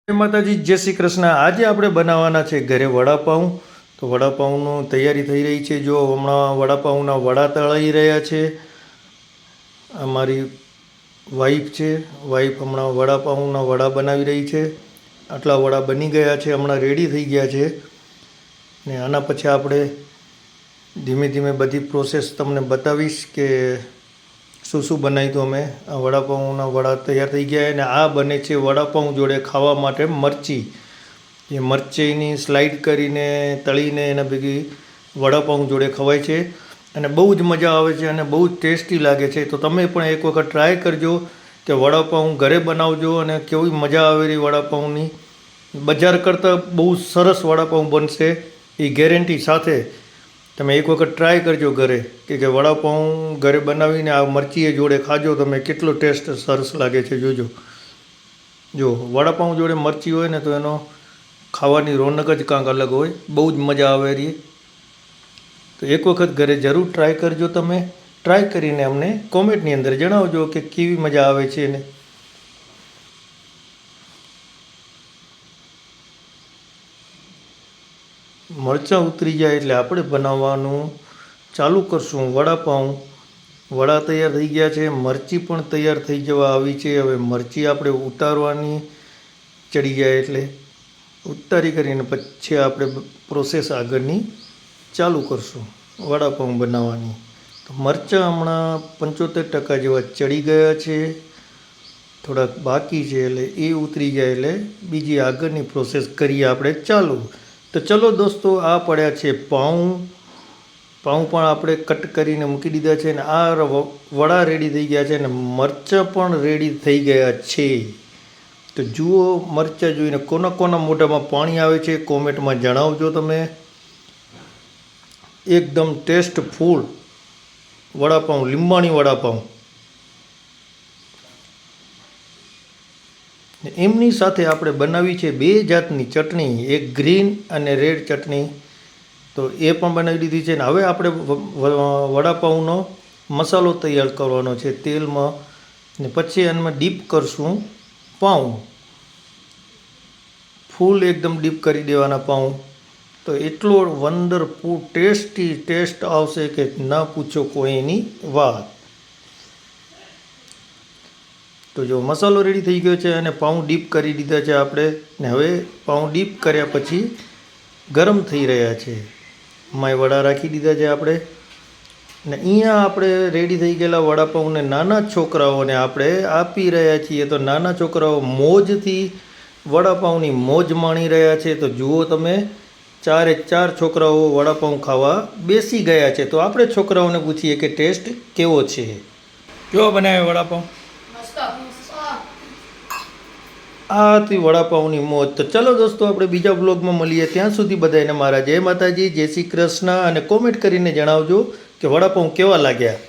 જય માતાજી, જય શ્રી કૃષ્ણ। આજે આપણે બનાવવાના છે ઘરે વડાપાઉં। તો વડાપાઉંની તૈયારી થઈ રહી છે। જો હમણાં વડાપાઉંના વડા તળાઈ રહ્યા છે। અમારી વાઈફ છે, વાઈફ હમણાં વડાપાઉંના વડા બનાવી રહી છે। આટલા વડા બની ગયા છે, હમણાં રેડી થઈ ગયા છે ને આના પછી આપણે ધીમે ધીમે બધી પ્રોસેસ તમને બતાવીશ કે શું શું બનાવ્યું હતું અમે। આ વડાપાઉંના વડા તૈયાર થઈ ગયા અને આ બને છે વડાપાઉં જોડે ખાવા માટે મરચી। એ મરચીની સ્લાઇડ કરીને તળીને એના ભેગી વડાપાઉં જોડે ખવાય છે અને બહુ જ મજા આવે છે અને બહુ જ ટેસ્ટી લાગે છે। તો તમે પણ એક વખત ટ્રાય કરજો કે વડાપાઉં ઘરે બનાવજો અને કેવી મજા આવે રહી વડાપાઉંની। બજાર કરતાં બહુ સરસ વડાપાઉં બનશે એ ગેરંટી સાથે। તમે એક વખત ટ્રાય કરજો ઘરે કે વડાપાઉં ઘરે બનાવીને આ મરચીએ જોડે ખાજો તમે, કેટલો ટેસ્ટ સરસ લાગે છે જોજો। જો વડાપાઉં જોડે મરચી હોય ને તો એનો ખાવાની રોનક જ કાંઈક અલગ હોય, બહુ જ મજા આવે રહી। તો એક વખત ઘરે જરૂર ટ્રાય કરજો તમે। ટ્રાય કરીને અમને કોમેન્ટની અંદર જણાવજો કે કેવી મજા આવે છે ને। મરચાં ઉતરી જાય એટલે આપણે બનાવવાનું ચાલુ કરશું વડાપાઉં। વડા તૈયાર થઈ ગયા છે, મરચી પણ તૈયાર થઈ જવા આવી છે। હવે મરચી આપણે ઉતારવાની, ચડી જાય એટલે ઉતારી કરીને પછી આપણે પ્રોસેસ આગળની ચાલુ કરશું વડાપાઉં બનાવવાની। તો મરચાં હમણાં 75% જેવા ચડી ગયા છે, થોડાક બાકી છે, એટલે એ ઉતરી જાય એટલે બીજી આગળની પ્રોસેસ કરીએ આપણે ચાલુ। તો ચલો દોસ્તો, આ પડ્યા છે પાઉં પણ આપણે કટ કરીને મૂકી દીધા છે અને આ વડા રેડી થઈ ગયા છે અને મરચાં પણ રેડી થઈ ગયા છે। તો જુઓ, મરચાં જોઈને કોના કોના મોઢામાં પાણી આવે છે કોમેન્ટમાં જણાવજો તમે। એકદમ ટેસ્ટફુલ વડાપાઉં, લીંબાણી વડાપાઉં। એમની સાથે આપણે બનાવી છે બે જાતની ચટણી, એક ગ્રીન અને રેડ ચટણી। તો એ પણ બનાવી દીધી છે ને હવે આપણે વડાપાઉંનો મસાલો તૈયાર કરવાનો છે તેલમાં ને પછી એમાં ડીપ કરશું પાઉં। ફૂલ એકદમ ડીપ કરી દેવાના પાઉં। તો એટલો વન્ડરફુલ ટેસ્ટ આવશે કે ના પૂછો કોઈની વાત। તો જો મસાલો રેડી થઈ ગયો છે અને પાઉં ડીપ કરી દીધા છે આપણે ને હવે પાઉં ડીપ કર્યા પછી ગરમ થઈ રહ્યા છે। માય વડા રાખી દીધા છે આપણે ને અહીંયા આપણે રેડી થઈ ગયેલા વડાપાઉંને નાના છોકરાઓને આપણે આપી રહ્યા છીએ। તો નાના છોકરાઓ મોજથી વડાપાઉંની મોજ માણી રહ્યા છે। તો જુઓ તમે, 4 છોકરાઓ વડાપાઉં ખાવા બેસી ગયા છે। તો આપણે છોકરાઓને પૂછીએ કે ટેસ્ટ કેવો છે, કેવો બનાવ્યો વડાપાઉં? આ હતી વડાપાઉંની મોજ। તો ચલો દોસ્તો, આપણે બીજા બ્લોગમાં મળીએ, ત્યાં સુધી બધાને મારા જય માતાજી, જય શ્રી કૃષ્ણ અને કોમેન્ટ કરીને જણાવજો કે વડાપાઉં કેવા લાગ્યા।